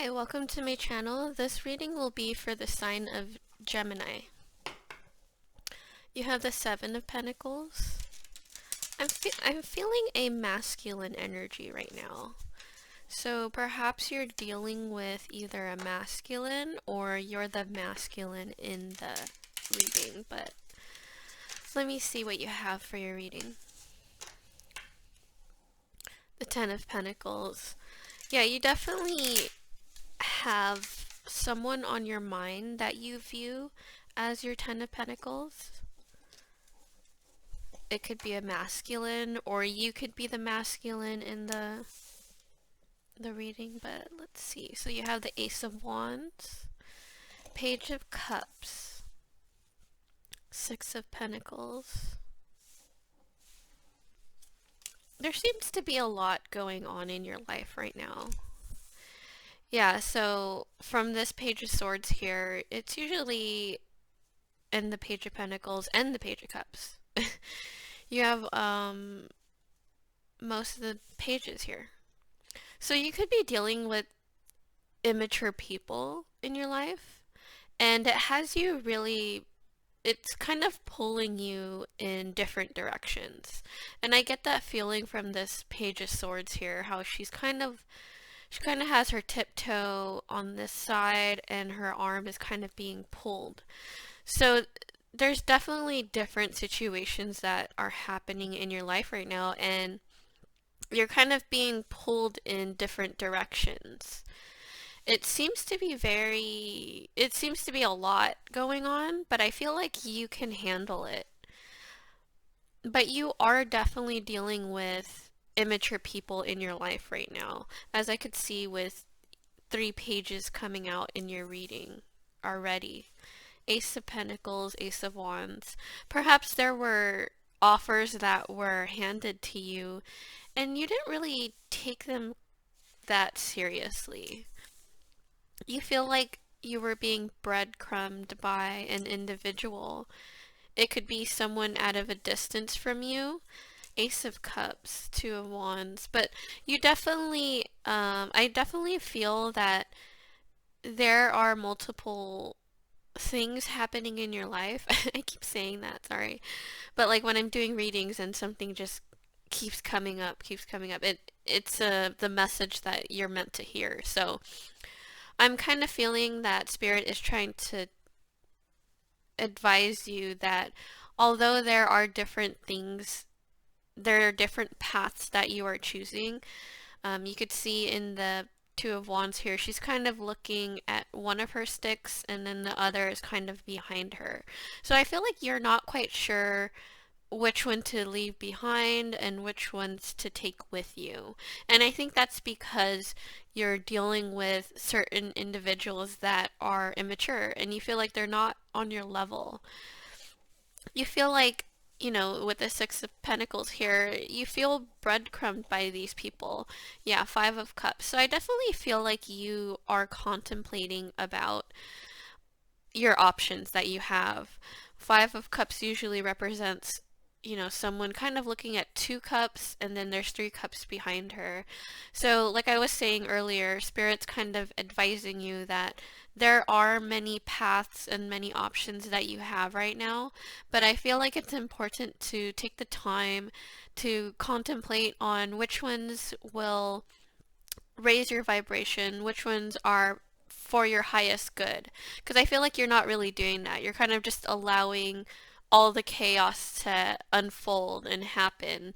Hi, welcome to my channel. This reading will be for the sign of Gemini. You have the Seven of Pentacles. I'm feeling a masculine energy right now. So perhaps you're dealing with either a masculine or you're the masculine in the reading, but let me see what you have for your reading. The Ten of Pentacles. Yeah, you definitely have someone on your mind that you view as your Ten of Pentacles. It could be a masculine, or you could be the masculine in the reading, but let's see. So you have the Ace of Wands, Page of Cups, Six of Pentacles. There seems to be a lot going on in your life right now. Yeah, so from this Page of Swords here, it's usually in the Page of Pentacles and the Page of Cups. You have most of the pages here. So you could be dealing with immature people in your life, and it has you really, it's kind of pulling you in different directions. And I get that feeling from this Page of Swords here, how she kind of has her tiptoe on this side and her arm is kind of being pulled. So there's definitely different situations that are happening in your life right now, and you're kind of being pulled in different directions. It seems to be a lot going on, but I feel like you can handle it. But you are definitely dealing with immature people in your life right now, as I could see with 3 pages coming out in your reading already. Ace of Pentacles, Ace of Wands. Perhaps there were offers that were handed to you and you didn't really take them that seriously. You feel like you were being breadcrumbed by an individual. It could be someone out of a distance from you. Ace of Cups, Two of Wands. But you definitely, I definitely feel that there are multiple things happening in your life. I keep saying that, sorry. But like when I'm doing readings and something just keeps coming up, it's the message that you're meant to hear. So I'm kind of feeling that Spirit is trying to advise you that although there are different things, there are different paths that you are choosing. You could see in the Two of Wands here, she's kind of looking at one of her sticks and then the other is kind of behind her. So I feel like you're not quite sure which one to leave behind and which ones to take with you. And I think that's because you're dealing with certain individuals that are immature and you feel like they're not on your level. You feel like, you know, with the Six of Pentacles here, you feel breadcrumbed by these people. Yeah, Five of Cups. So I definitely feel like you are contemplating about your options that you have. Five of Cups usually represents, you know, someone kind of looking at 2 cups and then there's 3 cups behind her. So like I was saying earlier, Spirit's kind of advising you that there are many paths and many options that you have right now, but I feel like it's important to take the time to contemplate on which ones will raise your vibration, which ones are for your highest good. Because I feel like you're not really doing that. You're kind of just allowing all the chaos to unfold and happen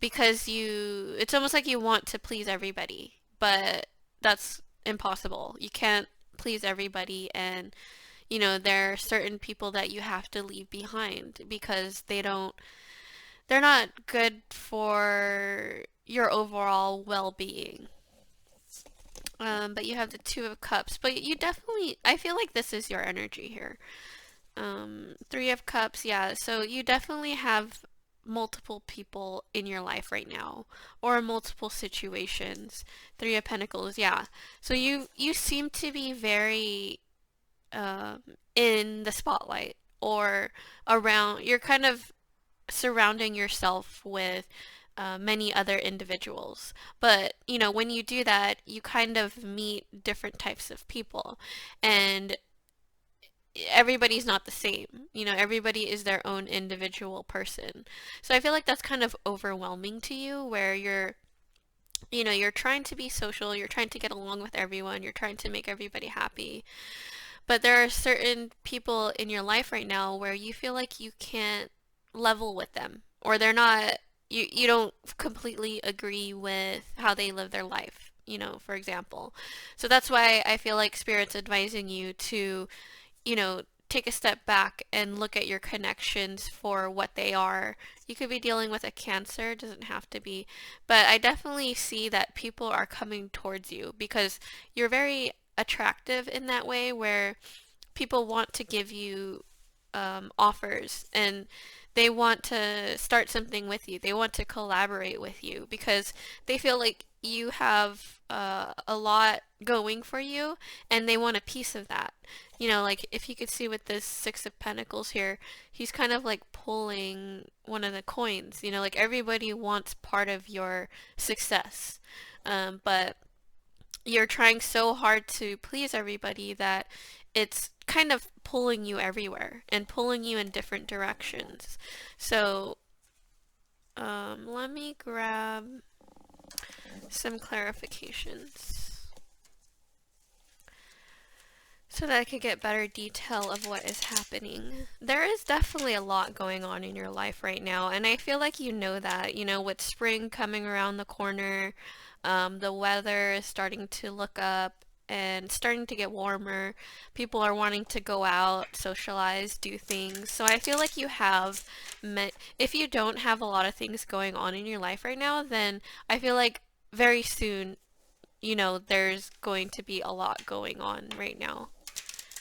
because it's almost like you want to please everybody, but that's impossible. You can't please everybody, and you know, there are certain people that you have to leave behind because they're not good for your overall well-being. But you have the Two of Cups, but you definitely, I feel like this is your energy here. Three of Cups, yeah, so you definitely have multiple people in your life right now, or multiple situations. Three of Pentacles, yeah. So you seem to be very in the spotlight, or around, you're kind of surrounding yourself with many other individuals. But, you know, when you do that, you kind of meet different types of people. And everybody's not the same. You know, everybody is their own individual person. So I feel like that's kind of overwhelming to you, where you're trying to be social, you're trying to get along with everyone, you're trying to make everybody happy. But there are certain people in your life right now where you feel like you can't level with them, or they're not, you don't completely agree with how they live their life, for example. So that's why I feel like Spirit's advising you to, take a step back and look at your connections for what they are. You could be dealing with a Cancer, it doesn't have to be, but I definitely see that people are coming towards you because you're very attractive in that way, where people want to give you offers, and they want to start something with you. They want to collaborate with you because they feel like you have a lot going for you, and they want a piece of that. Like if you could see with this Six of Pentacles here, he's kind of like pulling one of the coins. Like everybody wants part of your success, but you're trying so hard to please everybody that it's kind of pulling you everywhere and pulling you in different directions. So, let me grab some clarifications so that I could get better detail of what is happening. There is definitely a lot going on in your life right now, and I feel like you know that, with spring coming around the corner, the weather is starting to look up and starting to get warmer. People are wanting to go out, socialize, do things. So I feel like you have if you don't have a lot of things going on in your life right now, then I feel like very soon, there's going to be a lot going on right now.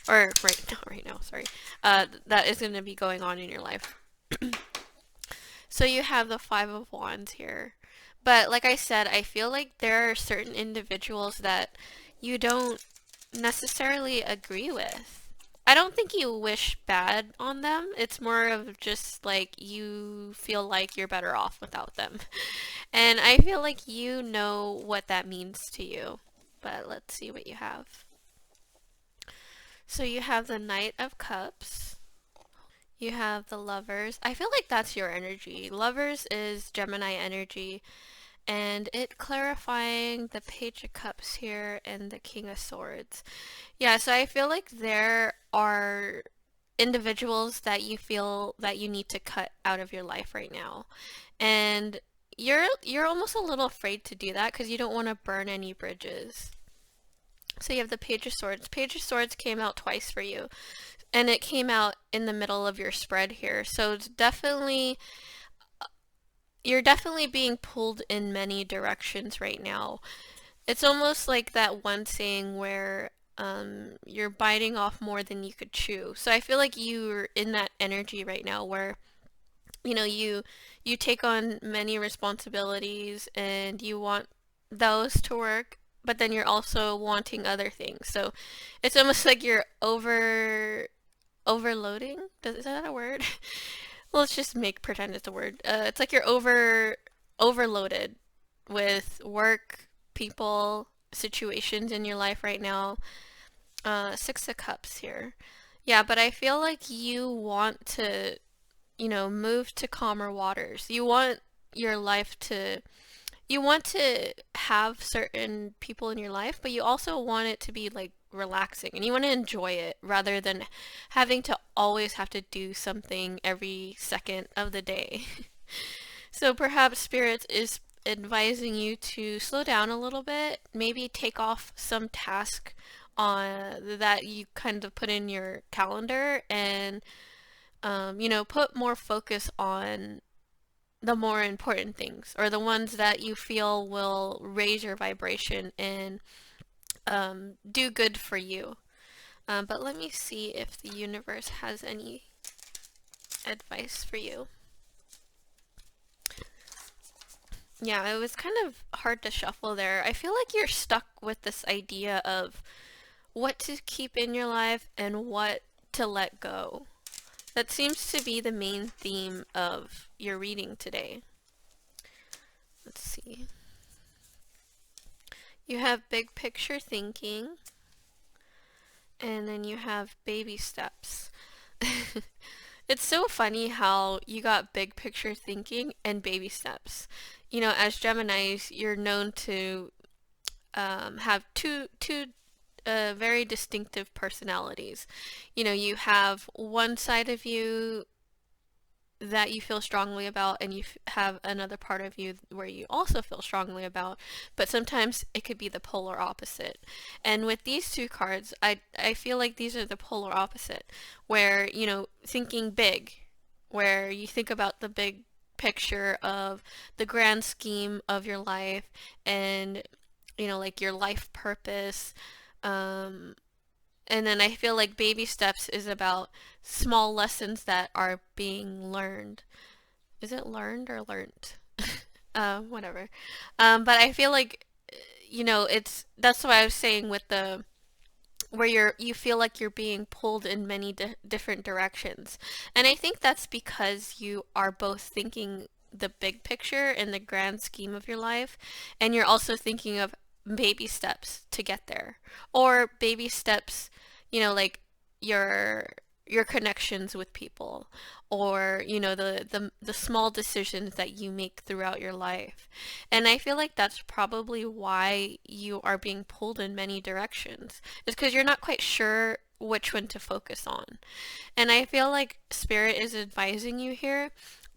Or right now, sorry. That is going to be going on in your life. So you have the Five of Wands here. But like I said, I feel like there are certain individuals that you don't necessarily agree with. I don't think you wish bad on them. It's more of just like you feel like you're better off without them. And I feel like you know what that means to you. But let's see what you have. So you have the Knight of Cups. You have the Lovers. I feel like that's your energy. Lovers is Gemini energy. And it clarifying the Page of Cups here and the King of Swords. Yeah, so I feel like there are individuals that you feel that you need to cut out of your life right now. And you're almost a little afraid to do that because you don't want to burn any bridges. So you have the Page of Swords. Page of Swords came out twice for you. And it came out in the middle of your spread here. So it's definitely, you're definitely being pulled in many directions right now. It's almost like that one saying where you're biting off more than you could chew. So I feel like you're in that energy right now where you take on many responsibilities and you want those to work, but then you're also wanting other things. So it's almost like you're overloading. Is that a word? Let's just pretend it's a word. It's like you're overloaded with work, people, situations in your life right now. Six of Cups here. Yeah, but I feel like you want to, move to calmer waters. You want your life to, you want to have certain people in your life, but you also want it to be like relaxing and you want to enjoy it rather than having to always have to do something every second of the day. So perhaps Spirit is advising you to slow down a little bit, maybe take off some task that you kind of put in your calendar and put more focus on the more important things or the ones that you feel will raise your vibration and do good for you. But let me see if the universe has any advice for you. Yeah, it was kind of hard to shuffle there. I feel like you're stuck with this idea of what to keep in your life and what to let go. That seems to be the main theme of your reading today. Let's see. You have big picture thinking, and then you have baby steps. It's so funny how you got big picture thinking and baby steps. You know, as Geminis, you're known to have two very distinctive personalities. You know, you have one side of you that you feel strongly about, and you have another part of you where you also feel strongly about, but sometimes it could be the polar opposite. And with these two cards, I feel like these are the polar opposite, where, you know, thinking big, where you think about the big picture of the grand scheme of your life, and, you know, like your life purpose. um and then I feel like baby steps is about small lessons that are being learned. Is it learned or learnt? Whatever. But I feel like, you know, that's what I was saying with the where you feel like you're being pulled in many different directions. And I think that's because you are both thinking the big picture and the grand scheme of your life, and you're also thinking of baby steps to get there, or baby steps, you know, like your your connections with people, or, you know, the small decisions that you make throughout your life. And I feel like that's probably why you are being pulled in many directions, is because you're not quite sure which one to focus on. And I feel like Spirit is advising you here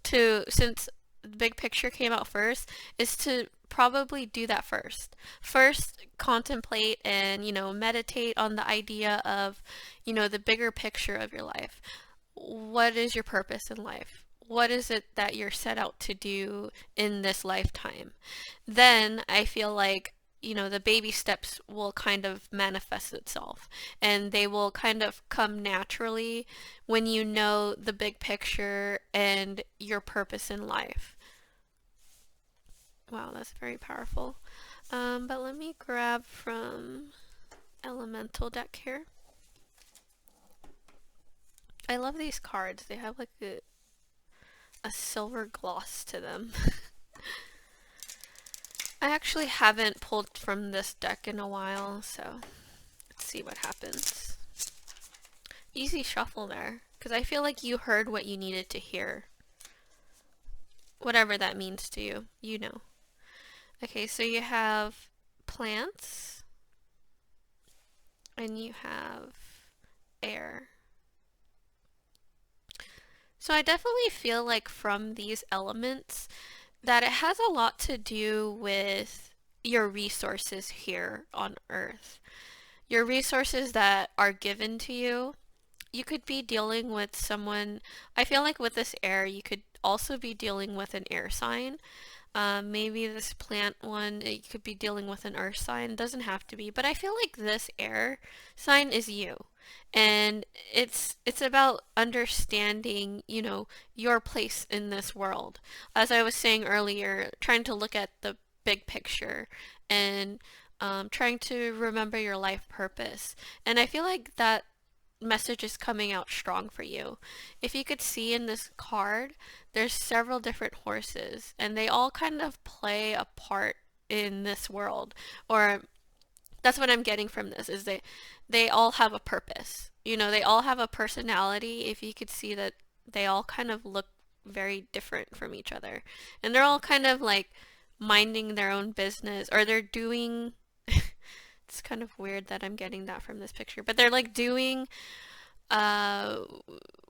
to, since the big picture came out first, is to probably do that first. First, contemplate and, you know, meditate on the idea of, you know, the bigger picture of your life. What is your purpose in life? What is it that you're set out to do in this lifetime? Then I feel like, you know, the baby steps will kind of manifest itself, and they will kind of come naturally when you know the big picture and your purpose in life. Wow, that's very powerful. But let me grab from Elemental deck here. I love these cards. They have like a silver gloss to them. I actually haven't pulled from this deck in a while, so let's see what happens. Easy shuffle there, because I feel like you heard what you needed to hear. Whatever that means to you, you know. Okay, so you have plants, and you have air. So I definitely feel like from these elements that it has a lot to do with your resources here on Earth. Your resources that are given to you. You could be dealing with someone, I feel like with this air, you could also be dealing with an air sign. Maybe this plant one, you could be dealing with an earth sign. Doesn't have to be, but I feel like this air sign is you. And it's about understanding, you know, your place in this world. As I was saying earlier, trying to look at the big picture, and trying to remember your life purpose. And I feel like that message is coming out strong for you. If you could see in this card, there's several different horses, and they all kind of play a part in this world. Or that's what I'm getting from this, is they all have a purpose. You know, they all have a personality. If you could see that they all kind of look very different from each other. And they're all kind of like minding their own business, or they're doing it's kind of weird that I'm getting that from this picture, but they're like doing uh,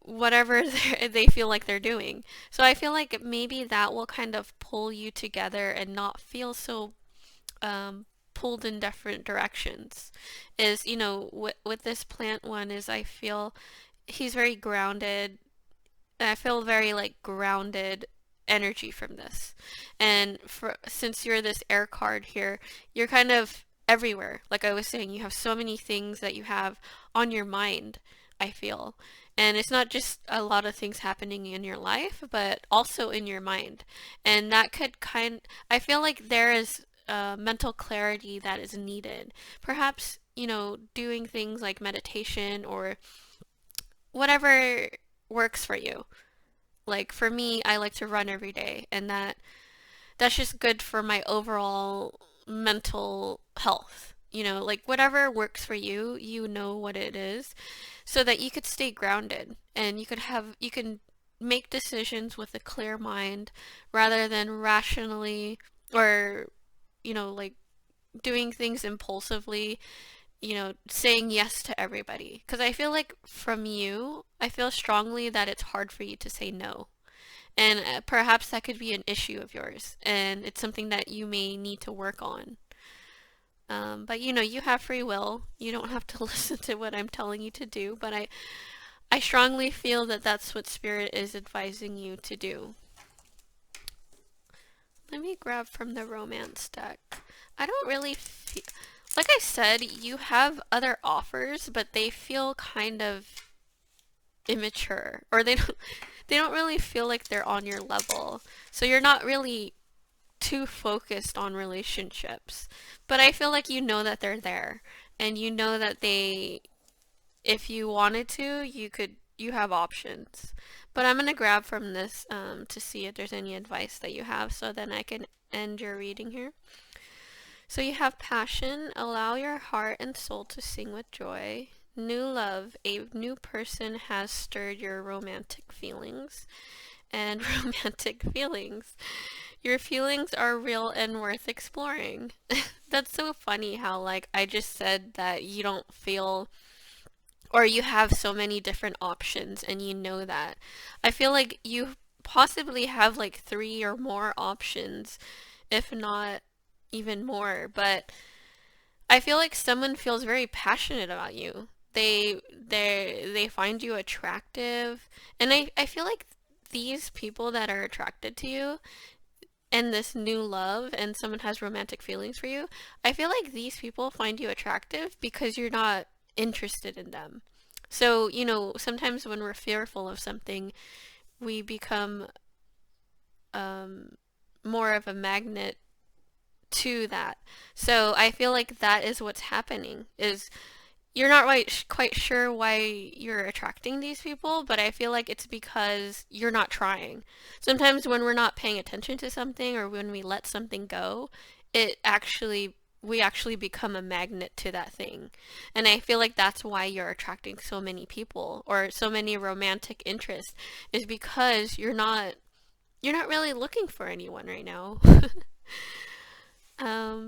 whatever they feel like they're doing. So I feel like maybe that will kind of pull you together and not feel so pulled in different directions. Is, you know, with this plant one, is I feel he's very grounded. I feel very like grounded energy from this. And since you're this air card here, you're kind of everywhere. Like I was saying, you have so many things that you have on your mind, I feel. And it's not just a lot of things happening in your life, but also in your mind. And that could I feel like there is mental clarity that is needed. Perhaps, you know, doing things like meditation or whatever works for you. Like for me, I like to run every day, and that's just good for my overall mental health. You know, like whatever works for you, you know what it is, so that you could stay grounded and you can make decisions with a clear mind rather than rationally, or like doing things impulsively, saying yes to everybody. Because I feel like from you, I feel strongly that it's hard for you to say no. And perhaps that could be an issue of yours, and it's something that you may need to work on. But you have free will. You don't have to listen to what I'm telling you to do, but I strongly feel that that's what Spirit is advising you to do. Let me grab from the romance deck. I don't really feel, like I said, you have other offers, but they feel kind of immature, or they don't really feel like they're on your level. So you're not really too focused on relationships. But I feel like you know that they're there, and you know that if you wanted to, you have options. But I'm gonna grab from this to see if there's any advice that you have, so then I can end your reading here. So you have passion, allow your heart and soul to sing with joy. New love, a new person has stirred your romantic feelings. And romantic feelings. Your feelings are real and worth exploring. That's so funny how, like, I just said that you don't feel, or you have so many different options and you know that. I feel like you possibly have like three or more options, if not even more, but I feel like someone feels very passionate about you. They find you attractive, and I feel like these people that are attracted to you and this new love, and someone has romantic feelings for you, I feel like these people find you attractive because you're not interested in them. So, sometimes when we're fearful of something, we become um, more of a magnet to that. So I feel like that is what's happening, is you're not quite sure why you're attracting these people, but I feel like it's because you're not trying. Sometimes when we're not paying attention to something, or when we let something go, we actually become a magnet to that thing. And I feel like that's why you're attracting so many people, or so many romantic interests, is because you're not really looking for anyone right now.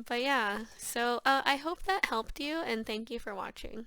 But yeah, so I hope that helped you, and thank you for watching.